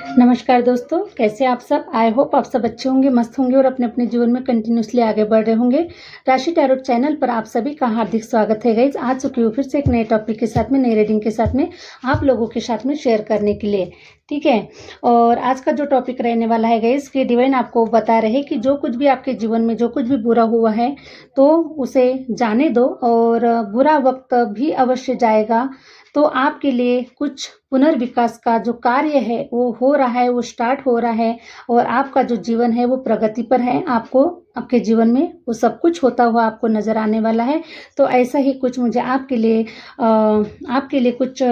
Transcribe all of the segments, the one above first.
नमस्कार दोस्तों, कैसे आप सब। आई होप आप सब अच्छे होंगे, मस्त होंगे और अपने अपने जीवन में कंटिन्यूसली आगे बढ़ रहे होंगे। राशि टैरोट चैनल पर आप सभी का हार्दिक स्वागत है गाइज। आ चुकी हूँ फिर से एक नए टॉपिक के साथ में, नई रीडिंग के साथ में आप लोगों के साथ में शेयर करने के लिए। ठीक है, और आज का जो टॉपिक रहने वाला है गाइज कि डिवाइन आपको बता रहे कि जो कुछ भी आपके जीवन में जो कुछ भी बुरा हुआ है तो उसे जाने दो, और बुरा वक्त भी अवश्य जाएगा। तो आपके लिए कुछ पुनर्विकास का जो कार्य है वो हो रहा है, वो स्टार्ट हो रहा है, और आपका जो जीवन है वो प्रगति पर है। आपको आपके जीवन में वो सब कुछ होता हुआ आपको नजर आने वाला है। तो ऐसा ही कुछ मुझे आपके लिए कुछ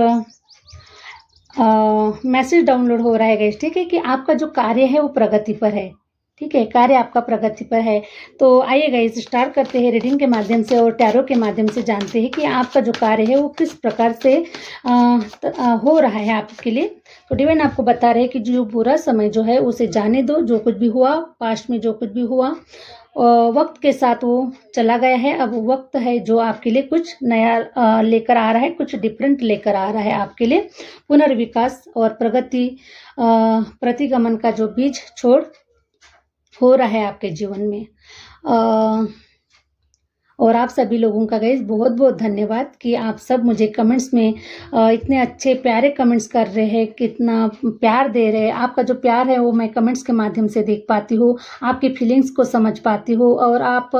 मैसेज डाउनलोड हो रहा है गाइस। ठीक है, कि आपका जो कार्य है वो प्रगति पर है। ठीक है, कार्य आपका प्रगति पर है। तो आइए गाइस, स्टार्ट करते हैं रीडिंग के माध्यम से और टैरो के माध्यम से जानते हैं कि आपका जो कार्य है वो किस प्रकार से हो रहा है आपके लिए। तो डिवाइन आपको बता रहे हैं कि जो बुरा समय जो है उसे जाने दो। जो कुछ भी हुआ पास्ट में, जो कुछ भी हुआ वक्त के साथ वो चला गया है। अब वक्त है जो आपके लिए कुछ नया लेकर आ रहा है, कुछ डिफरेंट लेकर आ रहा है आपके लिए। पुनर्विकास और प्रगति, प्रतिगमन का जो बीज छोड़ हो रहा है आपके जीवन में। और आप सभी लोगों का गाइस बहुत बहुत धन्यवाद कि आप सब मुझे कमेंट्स में इतने अच्छे प्यारे कमेंट्स कर रहे हैं, कितना प्यार दे रहे हैं। आपका जो प्यार है वो मैं कमेंट्स के माध्यम से देख पाती हूँ, आपकी फीलिंग्स को समझ पाती हूँ, और आप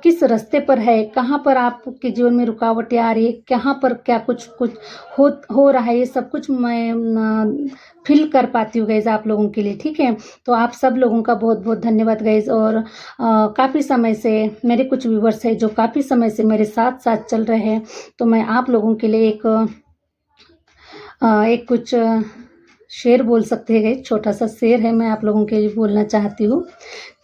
किस रास्ते पर है, कहाँ पर आपके जीवन में रुकावटें आ रही है, कहाँ पर क्या कुछ कुछ हो रहा है, ये सब कुछ मैं फील कर पाती हूँ गाइज आप लोगों के लिए। ठीक है, तो आप सब लोगों का बहुत बहुत धन्यवाद गाइज। और काफ़ी समय से मेरे कुछ व्यूवर्स है जो काफ़ी समय से मेरे साथ साथ चल रहे हैं। तो मैं आप लोगों के लिए एक कुछ शेर बोल सकते हैं गाइज, छोटा सा शेर है, मैं आप लोगों के लिए बोलना चाहती हूँ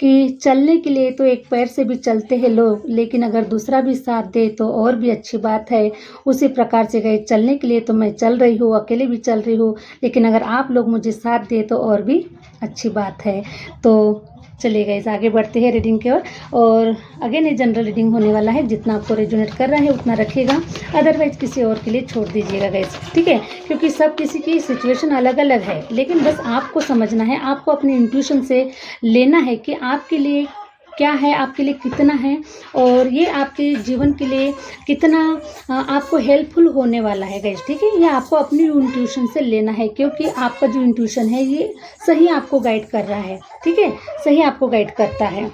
कि चलने के लिए तो एक पैर से भी चलते हैं लोग, लेकिन अगर दूसरा भी साथ दे तो और भी अच्छी बात है। उसी प्रकार से गए, चलने के लिए तो मैं चल रही हूँ, अकेले भी चल रही हूँ, लेकिन अगर आप लोग मुझे साथ दे तो और भी अच्छी बात है। तो चलिए गाइस, आगे बढ़ते हैं रीडिंग की ओर। और अगेन ये जनरल रीडिंग होने वाला है, जितना आपको रेजोनेट कर रहा है उतना रखिएगा, अदरवाइज किसी और के लिए छोड़ दीजिएगा गाइस। ठीक है, क्योंकि सब किसी की सिचुएशन अलग अलग है, लेकिन बस आपको समझना है, आपको अपनी इंट्यूशन से लेना है कि आपके लिए क्या है, आपके लिए कितना है, और ये आपके जीवन के लिए कितना आपको हेल्पफुल होने वाला है गाइस। ठीक है, ये आपको अपनी इंट्यूशन से लेना है, क्योंकि आपका जो इंट्यूशन है ये सही आपको गाइड कर रहा है। ठीक है, सही आपको गाइड करता है।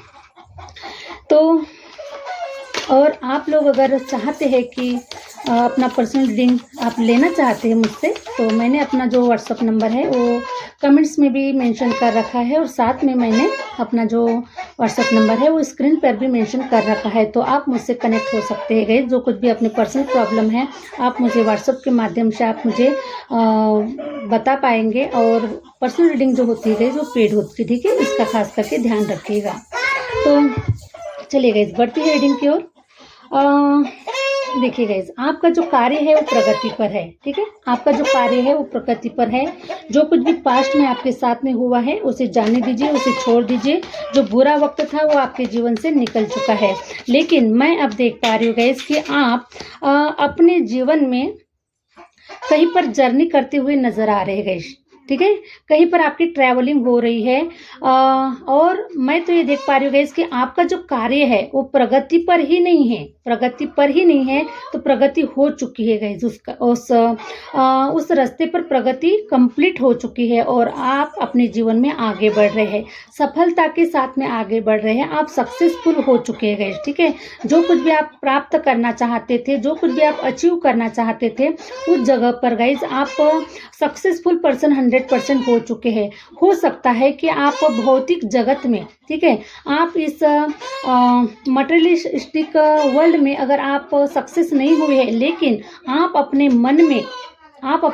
तो और आप लोग अगर चाहते हैं कि अपना पर्सनल रीडिंग आप लेना चाहते हैं मुझसे, तो मैंने अपना जो व्हाट्सअप नंबर है वो कमेंट्स में भी मेंशन कर रखा है, और साथ में मैंने अपना जो व्हाट्सअप नंबर है वो स्क्रीन पर भी मेंशन कर रखा है। तो आप मुझसे कनेक्ट हो सकते हैं गाइस। जो कुछ भी अपने पर्सनल प्रॉब्लम है आप मुझे व्हाट्सअप के माध्यम से आप मुझे बता पाएंगे। और पर्सनल रीडिंग जो होती है गाइस वो पेड होती है। ठीक है, इसका खास करके ध्यान रखिएगा। तो चलिए गाइस, बढ़ती है रीडिंग की ओर। देखिए गाइज, आपका जो कार्य है वो प्रगति पर है। ठीक है, आपका जो कार्य है वो प्रगति पर है। जो कुछ भी पास्ट में आपके साथ में हुआ है उसे जाने दीजिए, उसे छोड़ दीजिए। जो बुरा वक्त था वो आपके जीवन से निकल चुका है। लेकिन मैं अब देख पा रही हूँ गाइज कि आप अपने जीवन में कहीं पर जर्नी करते हुए नजर आ रहे हैं गाइज। ठीक है, कहीं पर आपकी ट्रैवलिंग हो रही है, और मैं तो ये देख पा रही हूँ गाइस कि आपका जो कार्य है वो प्रगति पर ही नहीं है, प्रगति पर ही नहीं है, तो प्रगति हो चुकी है गाइस। उसका उस रास्ते पर प्रगति कंप्लीट हो चुकी है, और आप अपने जीवन में आगे बढ़ रहे हैं, सफलता के साथ में आगे बढ़ रहे हैं, आप सक्सेसफुल हो चुके हैं गाइस। ठीक है, जो कुछ भी आप प्राप्त करना चाहते थे, जो कुछ भी आप अचीव करना चाहते थे, उस जगह पर गाइस आप सक्सेसफुल पर्सन 100% हो चुके हैं। हो सकता है कि आप भौतिक जगत में, ठीक है, आप इस मटेरियलिस्टिक वर्ल्ड में अगर आप सक्सेस नहीं हुए हैं, लेकिन आप अपने मन में, आप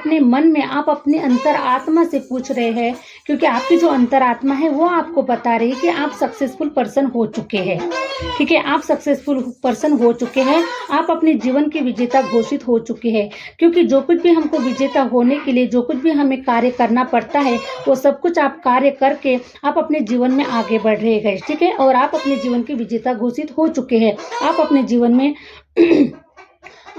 अपने अंतर आत्मा से पूछ रहे हैं, क्योंकि आपकी जो अंतर आत्मा है वो आपको बता रही है कि आप सक्सेसफुल पर्सन हो चुके हैं। ठीक है, आप सक्सेसफुल पर्सन हो चुके हैं, आप अपने जीवन के विजेता घोषित हो चुके हैं। क्योंकि जो कुछ भी हमको विजेता होने के लिए जो कुछ भी हमें कार्य करना पड़ता है वो सब कुछ आप कार्य करके आप अपने जीवन में आगे बढ़ रहे हैं। ठीक है, और आप अपने जीवन के विजेता घोषित हो चुके हैं। आप अपने जीवन में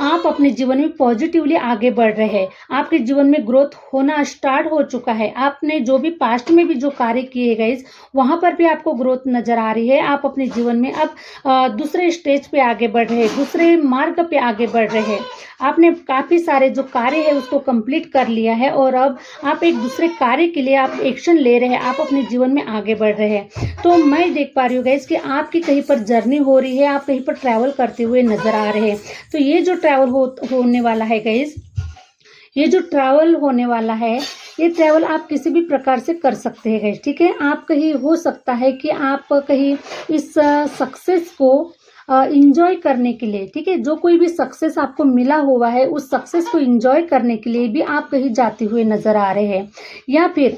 आप अपने जीवन में पॉजिटिवली आगे बढ़ रहे हैं, आपके जीवन में ग्रोथ होना स्टार्ट हो चुका है। आपने जो भी पास्ट में भी जो कार्य किए गए वहाँ पर भी आपको ग्रोथ नज़र आ रही है। आप अपने जीवन में अब दूसरे स्टेज पे आगे बढ़ रहे हैं, दूसरे मार्ग पे आगे बढ़ रहे हैं। आपने काफ़ी सारे जो कार्य है उसको कंप्लीट कर लिया है और अब आप एक दूसरे कार्य के लिए आप एक्शन ले रहे हैं, आप अपने जीवन में आगे बढ़ रहे हैं। तो मैं देख पा रही हूँ गाइस कि आपकी कहीं पर जर्नी हो रही है, आप कहीं पर ट्रैवल करते हुए नज़र आ रहे हैं। तो ये जो ट्रैवल होने वाला है गाइस, ये जो ट्रैवल होने वाला है, ये ट्रैवल आप किसी भी प्रकार से कर सकते हैं गाइस, ठीक है। आप कहीं हो सकता है कि आप कहीं इस सक्सेस को इंजॉय करने के लिए, ठीक है, जो कोई भी सक्सेस आपको मिला हुआ है उस सक्सेस को इंजॉय करने के लिए भी आप कहीं जाते हुए नज़र आ रहे हैं, या फिर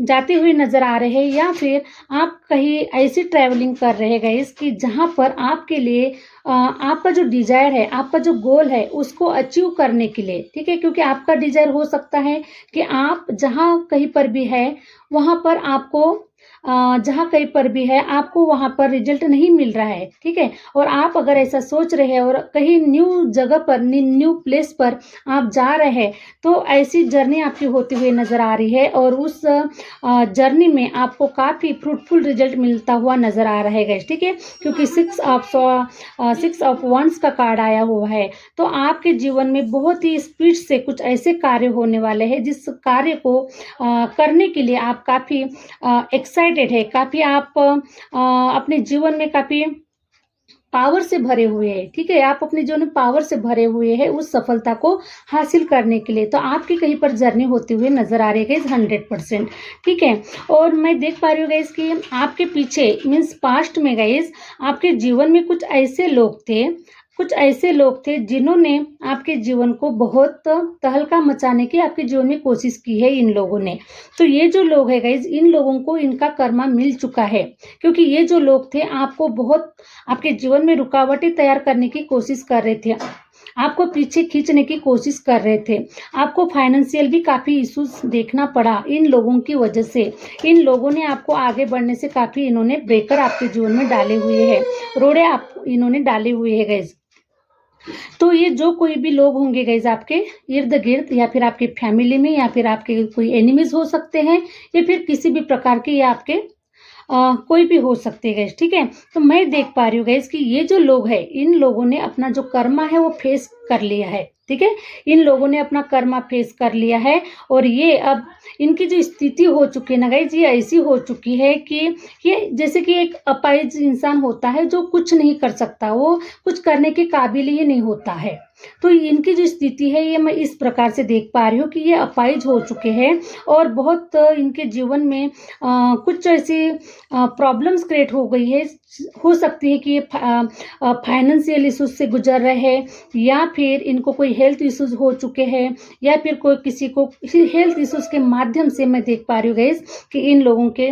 जाते हुए नज़र आ रहे हैं, या फिर आप कहीं ऐसी ट्रैवलिंग कर रहे हैं गाइस कि जहाँ पर आपके लिए आपका जो डिज़ायर है, आपका जो गोल है उसको अचीव करने के लिए, ठीक है, क्योंकि आपका डिज़ायर हो सकता है कि आप जहाँ कहीं पर भी है वहाँ पर आपको जहाँ कहीं पर भी है आपको वहाँ पर रिजल्ट नहीं मिल रहा है, ठीक है। और आप अगर ऐसा सोच रहे हैं और कहीं न्यू जगह पर, न्यू प्लेस पर आप जा रहे हैं, तो ऐसी जर्नी आपकी होती हुई नज़र आ रही है और उस जर्नी में आपको काफ़ी फ्रूटफुल रिजल्ट मिलता हुआ नज़र आ रहा है गाइस, ठीक है, क्योंकि 6 ऑफ 1 का कार्ड आया हुआ है। तो आपके जीवन में बहुत ही स्पीड से कुछ ऐसे कार्य होने वाले हैं जिस कार्य को करने के लिए आप काफ़ी एक्साइटेड है, काफ़ी आप अपने जीवन में काफ़ी पावर से भरे हुए हैं, ठीक है, आप अपने जीवन में पावर से भरे हुए हैं उस सफलता को हासिल करने के लिए। तो आपकी कहीं पर जर्नी होती हुई नज़र आ रही है गाइस 100%, ठीक है। और मैं देख पा रही हूँ गाइस कि आपके पीछे मीन्स पास्ट में गाइस आपके जीवन में कुछ ऐसे लोग थे जिन्होंने आपके जीवन को बहुत तहलका मचाने की आपके जीवन में कोशिश की है इन लोगों ने। तो ये जो लोग हैं गाइस, इन लोगों को इनका कर्मा मिल चुका है, क्योंकि ये जो लोग थे आपको बहुत आपके जीवन में रुकावटें तैयार करने की कोशिश कर रहे थे, आपको पीछे खींचने की कोशिश कर रहे थे। आपको फाइनेंशियल भी काफ़ी इश्यूज देखना पड़ा इन लोगों की वजह से। इन लोगों ने आपको आगे बढ़ने से काफ़ी इन्होंने ब्रेकर आपके जीवन में डाले हुए हैं, रोड़े आप इन्होंने डाले हुए हैं गाइस। तो ये जो कोई भी लोग होंगे गाइस आपके इर्द गिर्द, या फिर आपके फैमिली में, या फिर आपके कोई एनिमीज हो सकते हैं, या फिर किसी भी प्रकार के या आपके कोई भी हो सकते हैं गाइस, ठीक है। तो मैं देख पा रही हूँ गाइस कि ये जो लोग हैं इन लोगों ने अपना जो कर्मा है वो फेस कर लिया है, ठीक है। इन लोगों ने अपना कर्मा फेस कर लिया है और ये अब इनकी जो स्थिति हो चुकी है ना गाइस, ये ऐसी हो चुकी है कि ये जैसे कि एक अपाहिज इंसान होता है जो कुछ नहीं कर सकता, वो कुछ करने के काबिल ही नहीं होता है। तो इनकी जो स्थिति है ये मैं इस प्रकार से देख पा रही हूँ कि ये अपाहिज हो चुके हैं और बहुत इनके जीवन में कुछ ऐसी प्रॉब्लम्स क्रिएट हो गई है। हो सकती है कि ये फाइनेंशियल इश्यूज से गुजर रहे हैं, या फिर इनको कोई हेल्थ इश्यूज हो चुके हैं, या फिर कोई किसी को हेल्थ इश्यूज के माध्यम से मैं देख पा रही हूँ गाइस कि इन लोगों के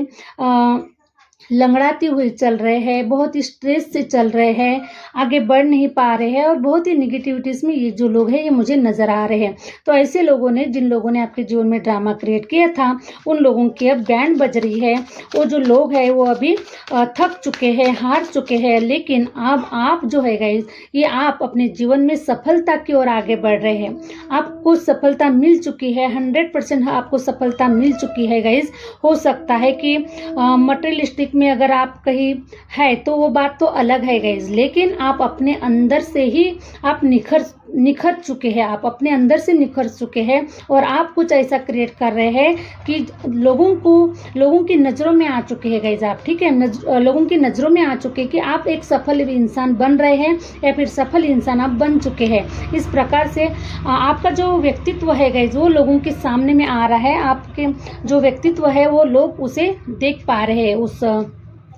लंगड़ाते हुए चल रहे हैं, बहुत ही स्ट्रेस से चल रहे हैं, आगे बढ़ नहीं पा रहे हैं और बहुत ही निगेटिविटीज़ में ये जो लोग हैं ये मुझे नज़र आ रहे हैं। तो ऐसे लोगों ने, जिन लोगों ने आपके जीवन में ड्रामा क्रिएट किया था, उन लोगों की अब बैंड बज रही है। वो जो लोग हैं वो अभी थक चुके हैं, हार चुके हैं, लेकिन अब आप जो है गाइस, ये आप अपने जीवन में सफलता की ओर आगे बढ़ रहे हैं। आपको सफलता मिल चुकी है, 100% आपको सफलता मिल चुकी है गाइस। हो सकता है कि मटेरियलिस्टिक में अगर आप कहीं है तो वो बात तो अलग है गाइस, लेकिन आप अपने अंदर से ही आप निखर चुके हैं, आप अपने अंदर से निखर चुके हैं और आप कुछ ऐसा क्रिएट कर रहे हैं कि लोगों की नज़रों में आ चुके हैं गाइस आप, ठीक है। लोगों की नज़रों में आ चुके हैं कि आप एक सफल इंसान बन रहे हैं या फिर सफल इंसान आप बन चुके हैं। इस प्रकार से आपका जो व्यक्तित्व है गाइस वो लोगों के सामने में आ रहा है। आपके जो व्यक्तित्व है वो लोग उसे देख पा रहे हैं, उस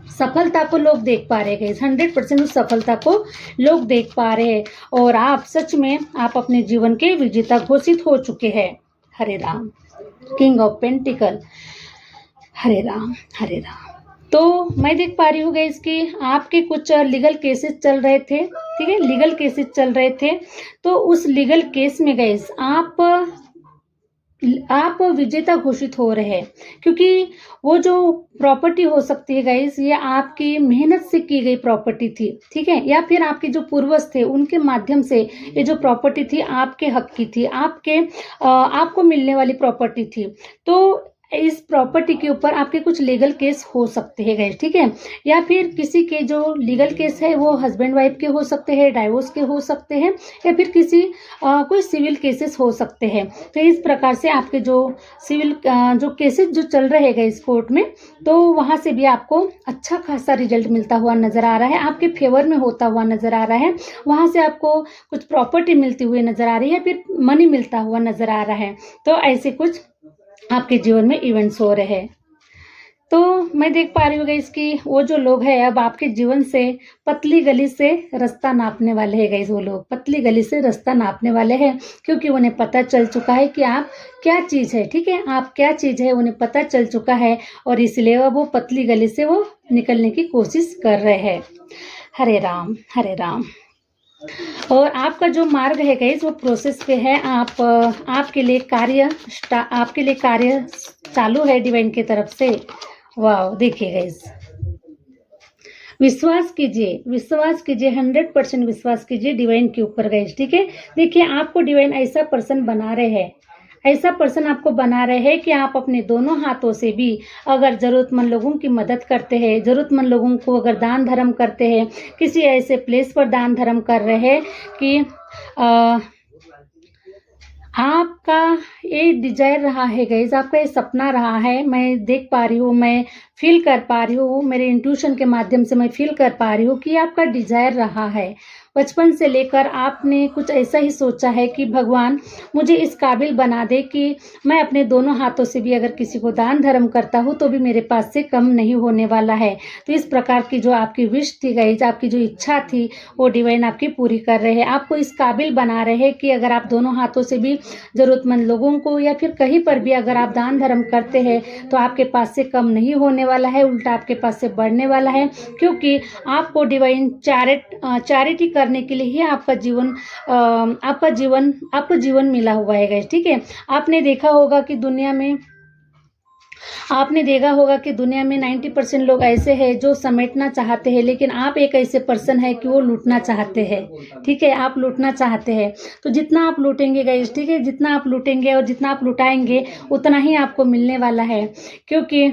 सफलता को लोग देख पा रहे हैं, 100% उस सफलता को लोग देख पा रहे हैं और आप सच में आप अपने जीवन के विजेता घोषित हो चुके हैं। Hare Ram. King of pentacle. Hare Ram Hare Ram. तो मैं देख पा रही हूँ गाइस कि आपके कुछ लीगल केसेस चल रहे थे, ठीक है, लीगल केसेस चल रहे थे। तो उस लीगल केस में गाइस आप आप विजेता घोषित हो रहे हैं, क्योंकि वो जो प्रॉपर्टी हो सकती है गाइस, ये आपकी मेहनत से की गई प्रॉपर्टी थी, ठीक है, या फिर आपके जो पूर्वज थे उनके माध्यम से ये जो प्रॉपर्टी थी आपके हक की थी, आपको मिलने वाली प्रॉपर्टी थी। तो इस प्रॉपर्टी के ऊपर आपके कुछ लीगल केस हो सकते हैं गाइस, ठीक है, या फिर किसी के जो लीगल केस है वो हस्बैंड वाइफ के हो सकते हैं, डाइवोर्स के हो सकते हैं, या फिर कोई सिविल केसेस हो सकते हैं। तो इस प्रकार से आपके जो सिविल जो केसेस जो चल रहे हैं इस कोर्ट में, तो वहाँ से भी आपको अच्छा खासा रिजल्ट मिलता हुआ नजर आ रहा है, आपके फेवर में होता हुआ नजर आ रहा है। वहाँ से आपको कुछ प्रॉपर्टी मिलती हुई नजर आ रही है, फिर मनी मिलता हुआ नजर आ रहा है। तो ऐसे कुछ आपके जीवन में इवेंट्स हो रहे हैं। तो मैं देख पा रही हूँ गाइस कि वो जो लोग हैं अब आपके जीवन से पतली गली से रास्ता नापने वाले हैं गाइस, वो लोग पतली गली से रास्ता नापने वाले हैं, क्योंकि उन्हें पता चल चुका है कि आप क्या चीज़ है, ठीक है, आप क्या चीज़ है उन्हें पता चल चुका है, और इसलिए अब वो पतली गली से वो निकलने की कोशिश कर रहे हैं। हरे राम हरे राम। और आपका जो मार्ग है गाइस वो प्रोसेस पे है। आपके लिए कार्य चालू है डिवाइन की तरफ से। वाह, देखिए गाइस, विश्वास कीजिए 100% विश्वास कीजिए डिवाइन के ऊपर गाइस, ठीक है। देखिए आपको डिवाइन ऐसा पर्सन बना रहे हैं, ऐसा पर्सन आपको बना रहे हैं कि आप अपने दोनों हाथों से भी अगर ज़रूरतमंद लोगों की मदद करते हैं, ज़रूरतमंद लोगों को अगर दान धर्म करते हैं, किसी ऐसे प्लेस पर दान धर्म कर रहे हैं कि आपका ये डिजायर रहा है गाइस, आपका ये सपना रहा है, मैं देख पा रही हूँ, मैं फील कर पा रही हूँ, मेरे इंट्यूशन के माध्यम से मैं फील कर पा रही हूँ कि आपका डिजायर रहा है। बचपन से लेकर आपने कुछ ऐसा ही सोचा है कि भगवान मुझे इस काबिल बना दे कि मैं अपने दोनों हाथों से भी अगर किसी को दान धर्म करता हूँ तो भी मेरे पास से कम नहीं होने वाला है। तो इस प्रकार की जो आपकी विश थी गाइस, आपकी जो इच्छा थी वो डिवाइन आपकी पूरी कर रहे हैं, आपको इस काबिल बना रहे हैं कि अगर आप दोनों हाथों से भी ज़रूरतमंद लोगों को या फिर कहीं पर भी अगर आप दान धर्म करते हैं तो आपके पास से कम नहीं होने वाला है, उल्टा आपके पास से बढ़ने वाला है, क्योंकि आपको डिवाइन चैरिटी करने के लिए ही आपको जीवन मिला हुआ है गाइस, ठीक है। आपने देखा होगा कि दुनिया में 90% लोग ऐसे हैं जो समेटना चाहते हैं, लेकिन आप एक ऐसे पर्सन है कि वो लूटना चाहते हैं, ठीक है, आप लूटना चाहते हैं। तो जितना आप लूटेंगे गाइस, ठीक है, जितना आप लूटेंगे और जितना आप लुटाएंगे उतना ही आपको मिलने वाला है, क्योंकि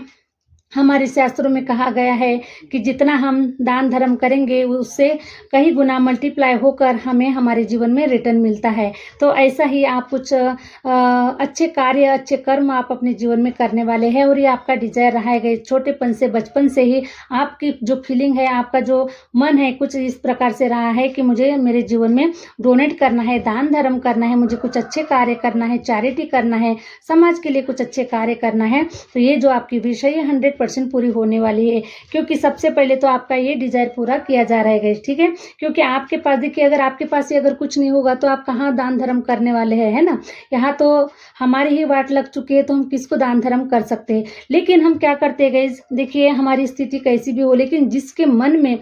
हमारे शास्त्रों में कहा गया है कि जितना हम दान धर्म करेंगे उससे कई गुना मल्टीप्लाई होकर हमें हमारे जीवन में रिटर्न मिलता है। तो ऐसा ही आप कुछ अच्छे कार्य, अच्छे कर्म आप अपने जीवन में करने वाले हैं, और ये आपका डिजायर रहा है छोटेपन से, बचपन से ही आपकी जो फीलिंग है, आपका जो मन है कुछ इस प्रकार से रहा है कि मुझे मेरे जीवन में डोनेट करना है, दान धर्म करना है, मुझे कुछ अच्छे कार्य करना है, चैरिटी करना है, समाज के लिए कुछ अच्छे कार्य करना है। तो ये जो आपकी विश है ये 100% पूरी होने वाली है, क्योंकि सबसे पहले तो आपका ये डिजायर पूरा किया जा रहा है, ठीक है, क्योंकि आपके पास देखिए, अगर आपके पास ही अगर कुछ नहीं होगा तो आप कहाँ दान धर्म करने वाले हैं, है ना। यहाँ तो हमारी ही वाट लग चुकी है, तो हम किसको दान धर्म कर सकते हैं। लेकिन हम क्या करते हैं गाइस, देखिए हमारी स्थिति कैसी भी हो, लेकिन जिसके मन में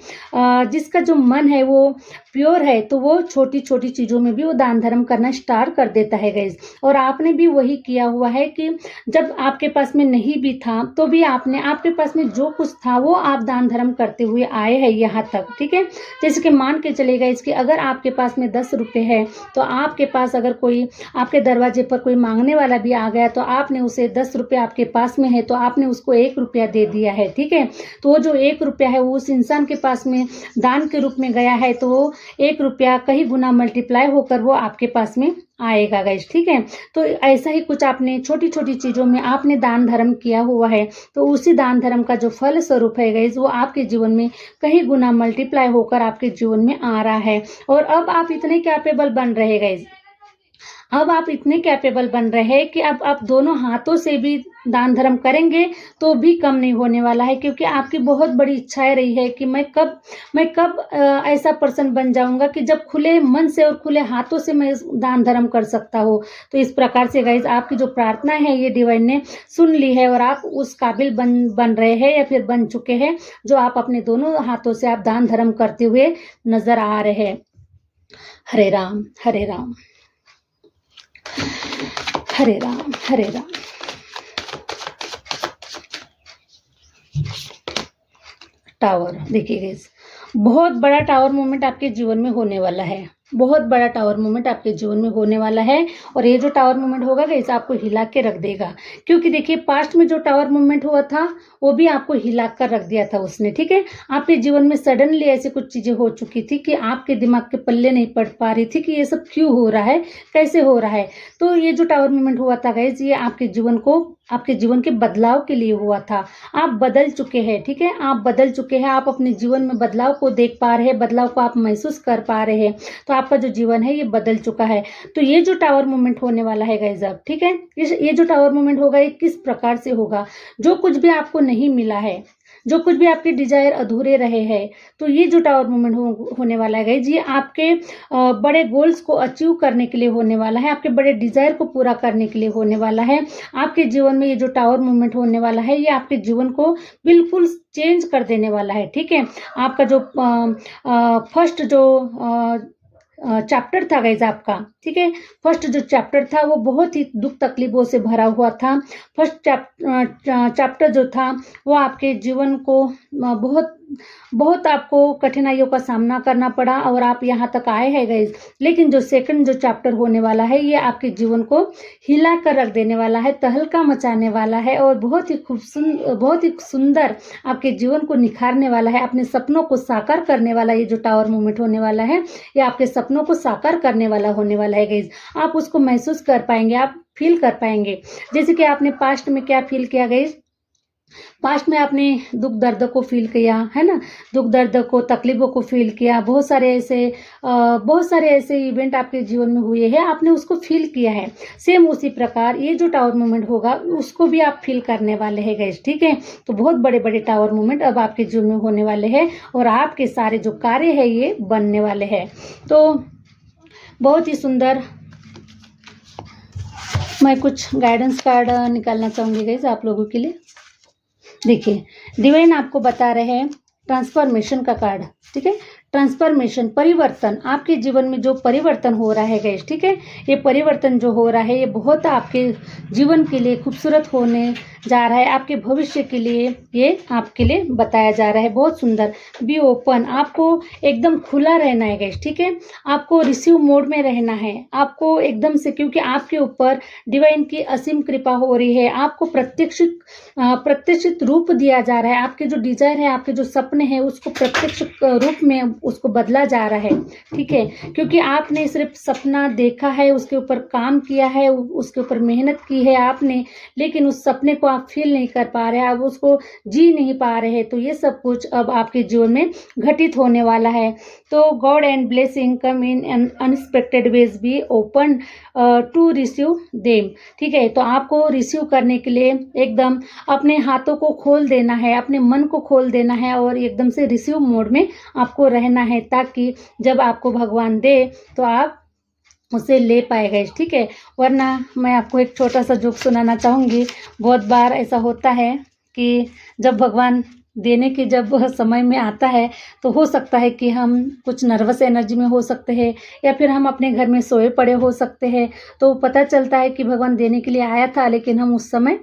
जिसका जो मन है वो प्योर है, तो वो छोटी छोटी चीज़ों में भी वो दान धर्म करना स्टार्ट कर देता है गाइस। और आपने भी वही किया हुआ है कि जब आपके पास में नहीं भी था तो भी आपके पास में जो कुछ था वो आप दान धर्म करते हुए आए हैं यहाँ तक, ठीक है। जैसे कि मान के चलेगा इसकी, अगर आपके पास में 10 रुपये है तो आपके पास अगर कोई आपके दरवाजे पर कोई मांगने वाला भी आ गया तो आपने उसे 10 रुपये आपके पास में है तो आपने उसको 1 रुपया दे दिया है, ठीक है। तो वो जो 1 रुपया है वो उस इंसान के पास में दान के रूप में गया है, तो वो 1 रुपया कई गुना मल्टीप्लाई होकर वो आपके पास में आएगा गाइस, ठीक है। तो ऐसा ही कुछ आपने छोटी छोटी चीज़ों में आपने दान धर्म किया हुआ है, तो उसी दान धर्म का जो फल स्वरूप है गाइस वो आपके जीवन में कई गुना मल्टीप्लाई होकर आपके जीवन में आ रहा है। और अब आप इतने कैपेबल बन रहे गाइस, अब आप इतने कैपेबल बन रहे हैं कि अब आप दोनों हाथों से भी दान धर्म करेंगे तो भी कम नहीं होने वाला है, क्योंकि आपकी बहुत बड़ी इच्छाएं रही है कि मैं कब ऐसा पर्सन बन जाऊंगा कि जब खुले मन से और खुले हाथों से मैं दान धर्म कर सकता हूँ। तो इस प्रकार से गाइज आपकी जो प्रार्थना है ये डिवाइन ने सुन ली है, और आप उस काबिल बन रहे हैं या फिर बन चुके हैं, जो आप अपने दोनों हाथों से आप दान धर्म करते हुए नजर आ रहे हैं। हरे राम हरे राम हरे राम हरे राम। टावर देखिए गाइस, बहुत बड़ा टावर मोमेंट आपके जीवन में होने वाला है, बहुत बड़ा टावर मोमेंट आपके जीवन में होने वाला है। और ये जो टावर मोमेंट होगा गाइस आपको हिला के रख देगा, क्योंकि देखिए पास्ट में जो टावर मोमेंट हुआ था वो भी आपको हिला कर रख दिया था उसने, ठीक है। आपके जीवन में सडनली ऐसी कुछ चीजें हो चुकी थी कि आपके दिमाग के पल्ले नहीं पड़ पा रही थी कि ये सब क्यों हो रहा है, कैसे हो रहा है। तो ये जो टावर मोमेंट हुआ था गाइस, ये आपके जीवन को, आपके जीवन के बदलाव के लिए हुआ था। आप बदल चुके हैं, ठीक है, आप बदल चुके हैं, आप अपने जीवन में बदलाव को देख पा रहे हैं, बदलाव को आप महसूस कर पा रहे हैं। तो आपका जो जीवन है ये बदल चुका है। तो ये जो टावर मोमेंट होने वाला है गाइस अब, ठीक है, ये जो टावर मोमेंट होगा ये किस प्रकार से होगा, जो कुछ भी आपको नहीं मिला है, जो कुछ भी आपके डिजायर अधूरे रहे हैं, तो ये जो टावर मोमेंट होने वाला है गाइस, ये आपके बड़े गोल्स को अचीव करने के लिए होने वाला है, आपके बड़े डिजायर को पूरा करने के लिए होने वाला है। आपके जीवन में ये जो टावर मोमेंट होने वाला है ये आपके जीवन को बिल्कुल चेंज कर देने वाला है, ठीक है। आपका जो फर्स्ट जो चैप्टर था गाइज आपका, ठीक है, फर्स्ट जो चैप्टर था वो बहुत ही दुख तकलीफों से भरा हुआ था। फर्स्ट चैप्टर जो था वो आपके जीवन को बहुत बहुत आपको कठिनाइयों का सामना करना पड़ा और आप यहाँ तक आए हैं गाइज। लेकिन जो सेकंड जो चैप्टर होने वाला है ये आपके जीवन को हिला कर रख देने वाला है, तहलका मचाने वाला है और बहुत ही सुंदर आपके जीवन को निखारने वाला है, अपने सपनों को साकार करने वाला। ये जो टावर मोमेंट होने वाला है ये आपके सपनों को साकार करने वाला होने वाला है गाइज। आप उसको महसूस कर पाएंगे, आप फील कर पाएंगे, जैसे कि आपने पास्ट में क्या फील किया गाइज। पास्ट में आपने दुख दर्द को फील किया है ना, दुख दर्द को, तकलीफों को फील किया, बहुत सारे ऐसे इवेंट आपके जीवन में हुए हैं, आपने उसको फील किया है। सेम उसी प्रकार ये जो टावर मोमेंट होगा उसको भी आप फील करने वाले हैं गाइस, ठीक है। तो बहुत बड़े बड़े टावर मोमेंट अब आपके जीवन में होने वाले हैं और आपके सारे जो कार्य है ये बनने वाले हैं। तो बहुत ही सुंदर मैं कुछ गाइडेंस कार्ड निकालना चाहूँगी गाइस आप लोगों के लिए। देखिए डिवाइन आपको बता रहे हैं ट्रांसफॉर्मेशन का कार्ड, ठीक है, ट्रांसफॉर्मेशन, परिवर्तन, आपके जीवन में जो परिवर्तन हो रहा है गाइस, ठीक है, ये परिवर्तन जो हो रहा है ये बहुत आपके जीवन के लिए खूबसूरत होने जा रहा है, आपके भविष्य के लिए ये आपके लिए बताया जा रहा है। बहुत सुंदर, बी ओपन, आपको एकदम खुला रहना है गाइस, ठीक है, आपको रिसीव मोड में रहना है, आपको एकदम से, क्योंकि आपके ऊपर डिवाइन की असीम कृपा हो रही है, आपको प्रत्यक्षित रूप दिया जा रहा है, आपके जो डिजायर है, आपके जो सपने हैं उसको प्रत्यक्ष रूप में उसको बदला जा रहा है, ठीक है, क्योंकि आपने सिर्फ सपना देखा है, उसके ऊपर काम किया है, उसके ऊपर मेहनत की है आपने, लेकिन उस सपने को आप फील नहीं कर पा रहे हैं, आप उसको जी नहीं पा रहे हैं। तो ये सब कुछ अब आपके जीवन में घटित होने वाला है। तो god and blessing come in an unexpected ways, be open to receive them, ठीक है। तो आपको रिसीव करने के लिए एकदम अपने हाथों को खोल देना है, अपने मन को खोल देना है और एकदम से रिसीव मोड में आपको रहना है, ताकि जब आपको भगवान दे तो आप उसे ले पाएगा, ठीक है। वरना मैं आपको एक छोटा सा जोक सुनाना चाहूँगी। बहुत बार ऐसा होता है कि जब भगवान देने के जब समय में आता है तो हो सकता है कि हम कुछ नर्वस एनर्जी में हो सकते हैं या फिर हम अपने घर में सोए पड़े हो सकते हैं। तो पता चलता है कि भगवान देने के लिए आया था लेकिन हम उस समय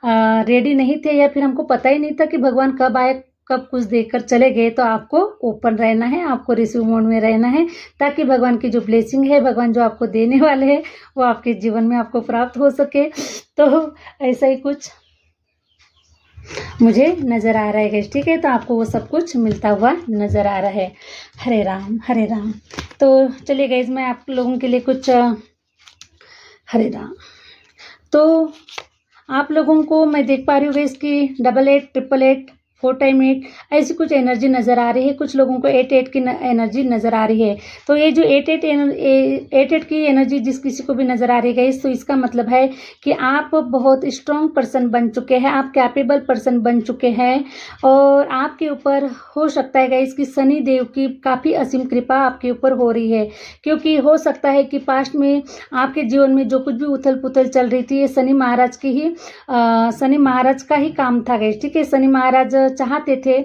रेडी नहीं थे या फिर हमको पता ही नहीं था कि भगवान कब आए, कब कुछ देकर चले गए। तो आपको ओपन रहना है, आपको रिसीव मोड में रहना है, ताकि भगवान की जो ब्लेसिंग है, भगवान जो आपको देने वाले हैं वो आपके जीवन में आपको प्राप्त हो सके। तो ऐसा ही कुछ मुझे नज़र आ रहा है गाइस, ठीक है। तो आपको वो सब कुछ मिलता हुआ नज़र आ रहा है। हरे राम हरे राम। तो चलिए गाइस मैं आप लोगों के लिए कुछ हरे राम। तो आप लोगों को मैं देख पा रही हूँ गाइस कि 88 888 4 टाइम 8 ऐसी कुछ एनर्जी नज़र आ रही है, कुछ लोगों को 88 की एनर्जी नज़र आ रही है। तो ये जो 88 की एनर्जी जिस किसी को भी नज़र आ रही है, तो इसका मतलब है कि आप बहुत स्ट्रॉन्ग पर्सन बन चुके हैं, आप कैपेबल पर्सन बन चुके हैं और आपके ऊपर हो सकता है गाइस कि शनि देव की काफ़ी असीम कृपा आपके ऊपर हो रही है। क्योंकि हो सकता है कि पास्ट में आपके जीवन में जो कुछ भी उथल पुथल चल रही थी ये शनि महाराज का ही काम था गाइस, ठीक है। शनि महाराज चाहते थे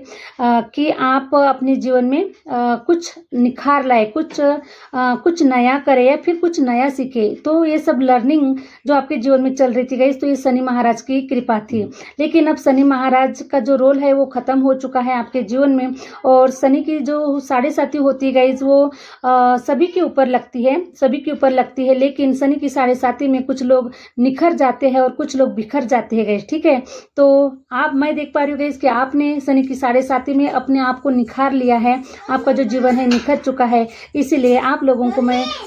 कि आप अपने जीवन में कुछ निखार लाए, कुछ नया करें या फिर कुछ नया सीखें। तो ये सब लर्निंग जो आपके जीवन में चल रही थी गाइस, तो ये शनि महाराज की कृपा थी। लेकिन अब शनि महाराज का जो रोल है वो ख़त्म हो चुका है आपके जीवन में, और शनि की जो साढ़े साती होती है गाइस, वो सभी के ऊपर लगती है, लेकिन शनि की साढ़े साती में कुछ लोग निखर जाते हैं और कुछ लोग बिखर जाते हैं गाइस, ठीक है। तो मैं देख पा रही हूँ गाइस कि आपने शनि की साढ़े साती में अपने आप को निखार लिया है, आपका जो जीवन है निखर चुका है। इसीलिए आप लोगों को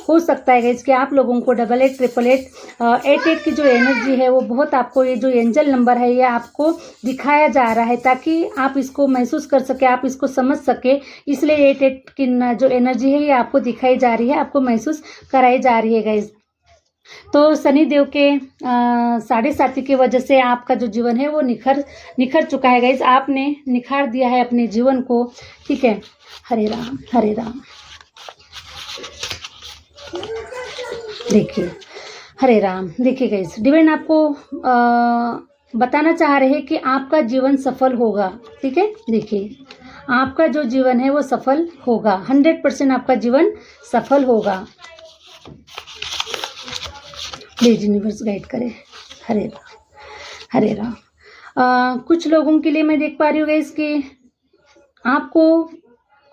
हो सकता है गाइस कि आप लोगों को 88 888 88 की जो एनर्जी है वो बहुत, आपको ये जो एंजल नंबर है ये आपको दिखाया जा रहा है ताकि आप इसको महसूस कर सके, आप इसको समझ सके। इसलिए 88 की जो एनर्जी है ये आपको दिखाई जा रही है, आपको महसूस कराई जा रही है गाइस। तो शनि देव के साढ़े साती की वजह से आपका जो जीवन है वो निखर चुका है गाइस, आपने निखार दिया है अपने जीवन को, ठीक है। हरे राम हरे राम। देखिए हरे राम, देखिए गाइस, डिवाइन आपको बताना चाह रहे हैं कि आपका जीवन सफल होगा, ठीक है। देखिए आपका जो जीवन है वो सफल होगा, 100% आपका जीवन सफल होगा। प्लीज यूनिवर्स गाइड करे। हरे राम हरे राम। कुछ लोगों के लिए मैं देख पा रही हूँ गाइस कि आपको,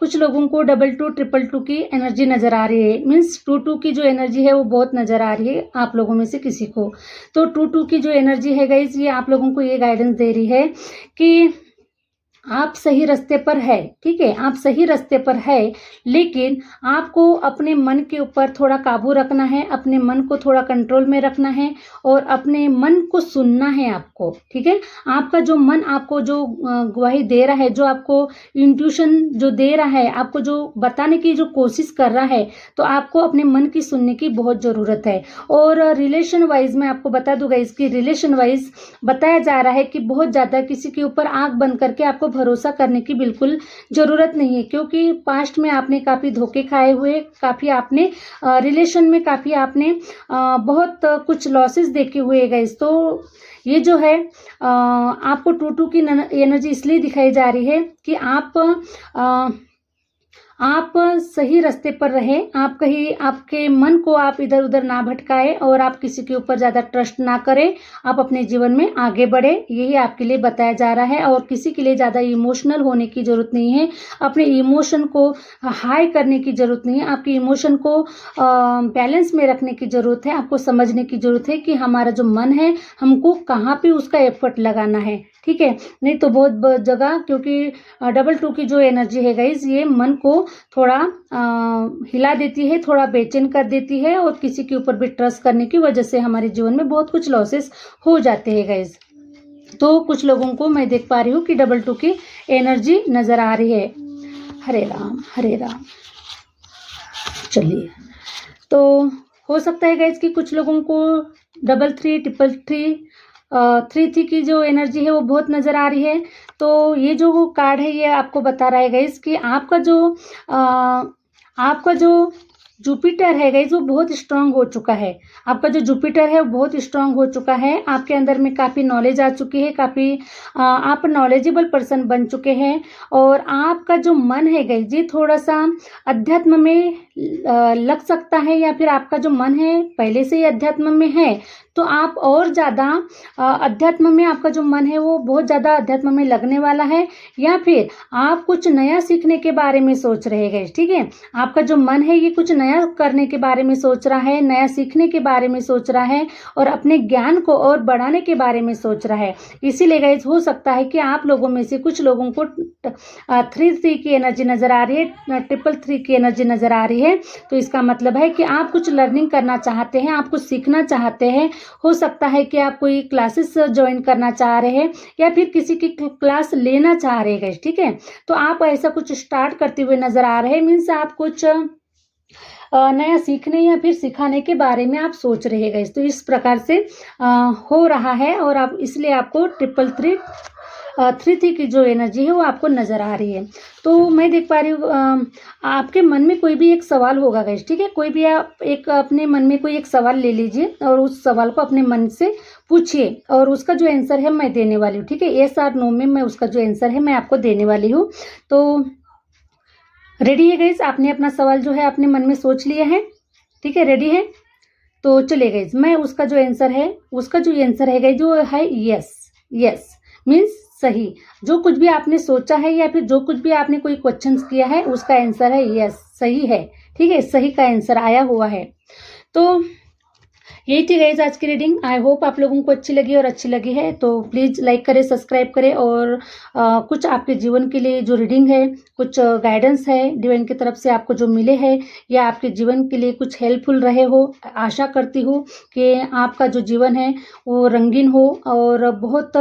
कुछ लोगों को 22 222 की एनर्जी नज़र आ रही है, मीन्स 22 की जो एनर्जी है वो बहुत नज़र आ रही है आप लोगों में से किसी को। तो 22 की जो एनर्जी है गाइस, ये आप लोगों को ये गाइडेंस दे रही है कि आप सही रास्ते पर है, ठीक है, आप सही रास्ते पर है, लेकिन आपको अपने मन के ऊपर थोड़ा काबू रखना है, अपने मन को थोड़ा कंट्रोल में रखना है और अपने मन को सुनना है आपको, ठीक है। आपका जो मन आपको जो गवाही दे रहा है, जो आपको इंट्यूशन जो दे रहा है, आपको जो बताने की जो कोशिश कर रहा है, तो आपको अपने मन की सुनने की बहुत ज़रूरत है। और रिलेशन वाइज मैं आपको बता दूंगा, इसकी रिलेशन वाइज बताया जा रहा है कि बहुत ज़्यादा किसी के ऊपर आंख बंद करके आपको भरोसा करने की बिल्कुल ज़रूरत नहीं है, क्योंकि पास्ट में आपने काफ़ी धोखे खाए हुए, काफ़ी आपने रिलेशन में काफ़ी आपने बहुत कुछ लॉसेस देखे हुए गाइस। तो ये जो है आपको 22 की एनर्जी इसलिए दिखाई जा रही है कि आप सही रास्ते पर रहें, आप कहीं आपके मन को आप इधर उधर ना भटकाएं और आप किसी के ऊपर ज़्यादा ट्रस्ट ना करें, आप अपने जीवन में आगे बढ़े, यही आपके लिए बताया जा रहा है। और किसी के लिए ज़्यादा इमोशनल होने की ज़रूरत नहीं है, अपने इमोशन को हाई करने की ज़रूरत नहीं है, आपके इमोशन को बैलेंस में रखने की ज़रूरत है। आपको समझने की ज़रूरत है कि हमारा जो मन है हमको कहाँ पे उसका एफर्ट लगाना है, ठीक है। नहीं तो बहुत जगह, क्योंकि 22 की जो एनर्जी है गाइज, ये मन को थोड़ा हिला देती है, थोड़ा बेचैन कर देती है, और किसी के ऊपर भी ट्रस्ट करने की वजह से हमारे जीवन में बहुत कुछ लॉसेस हो जाते हैं गाइज। तो कुछ लोगों को मैं देख पा रही हूँ कि 22 की एनर्जी नज़र आ रही है। हरे राम हरे राम। चलिए, तो हो सकता है गाइज कि कुछ लोगों को 33 333 की जो एनर्जी है वो बहुत नज़र आ रही है। तो ये जो कार्ड है ये आपको बता रहा है गाइस कि आपका जो जुपिटर है गाइस वो बहुत स्ट्रांग हो चुका है। आपका जो जुपिटर है वो बहुत स्ट्रांग हो चुका है, आपके अंदर में काफ़ी नॉलेज आ चुकी है, काफ़ी आप नॉलेजेबल पर्सन बन चुके हैं। और आपका जो मन है गाइस ये थोड़ा सा अध्यात्म में लग सकता है, या फिर आपका जो मन है पहले से ही अध्यात्म में है, तो आप और ज़्यादा अध्यात्म में, आपका जो मन है वो बहुत ज़्यादा अध्यात्म में लगने वाला है, या फिर आप कुछ नया सीखने के बारे में सोच रहे हैं, ठीक है। आपका जो मन है ये कुछ नया करने के बारे में सोच रहा है, नया सीखने के बारे में सोच रहा है, और अपने ज्ञान को और बढ़ाने के बारे में सोच रहा है। इसीलिए गाइस हो सकता है कि आप लोगों में से कुछ लोगों को 33 की एनर्जी नज़र आ रही है, 333 की एनर्जी नज़र आ रही है। तो इसका मतलब है कि आप कुछ लर्निंग करना चाहते हैं, आप कुछ सीखना चाहते हैं। हो सकता है कि आप कोई क्लासेस ज्वाइन करना चाह रहे हैं, या फिर किसी की क्लास लेना चाह रहे हैं, ठीक है। तो आप ऐसा कुछ स्टार्ट करते हुए नजर आ रहे हैं, मीन्स आप कुछ नया सीखने या फिर सिखाने के बारे में आप सोच रहे हैं। तो इस प्रकार से हो रहा है, और आप इसलिए आपको 333 3 की जो एनर्जी है वो आपको नज़र आ रही है। तो मैं देख पा रही हूँ आपके मन में कोई भी एक सवाल होगा गाइस, ठीक है? कोई भी आप एक अपने मन में कोई एक सवाल ले लीजिए और उस सवाल को अपने मन से पूछिए और उसका जो आंसर है मैं देने वाली हूँ, ठीक है? येस और नो में मैं उसका जो आंसर है मैं आपको देने वाली हूँ। तो रेडी है गाइस? आपने अपना सवाल जो है अपने मन में सोच लिया है, ठीक है? रेडी है? तो चलिए गाइस, मैं उसका जो आंसर है, उसका जो आंसर है गाइस जो है यस। यस मीन्स सही। जो कुछ भी आपने सोचा है या फिर जो कुछ भी आपने कोई क्वेश्चंस किया है उसका आंसर है यस, सही है, ठीक है? सही का आंसर आया हुआ है। तो यही थी गाइस आज की रीडिंग। आई होप आप लोगों को अच्छी लगी और अच्छी लगी है तो प्लीज़ लाइक करें, सब्सक्राइब करें और कुछ आपके जीवन के लिए जो रीडिंग है, कुछ गाइडेंस है डिवाइन की तरफ से आपको जो मिले हैं या आपके जीवन के लिए कुछ हेल्पफुल रहे हो। आशा करती हूँ कि आपका जो जीवन है वो रंगीन हो और बहुत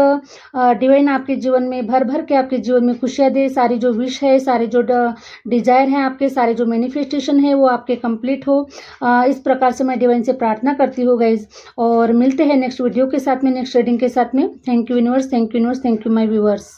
डिवाइन आपके जीवन में भर भर के आपके जीवन में खुशियाँ दे। सारी जो विश है, सारे जो डिज़ायर हैं आपके, सारे जो मैनिफेस्टेशन है वो आपके कंप्लीट हो। इस प्रकार से मैं डिवाइन से प्रार्थना करती हूँ गाइज और मिलते हैं नेक्स्ट वीडियो के साथ में, नेक्स्ट रीडिंग के साथ में। Thank you universe, thank you universe, thank you my viewers.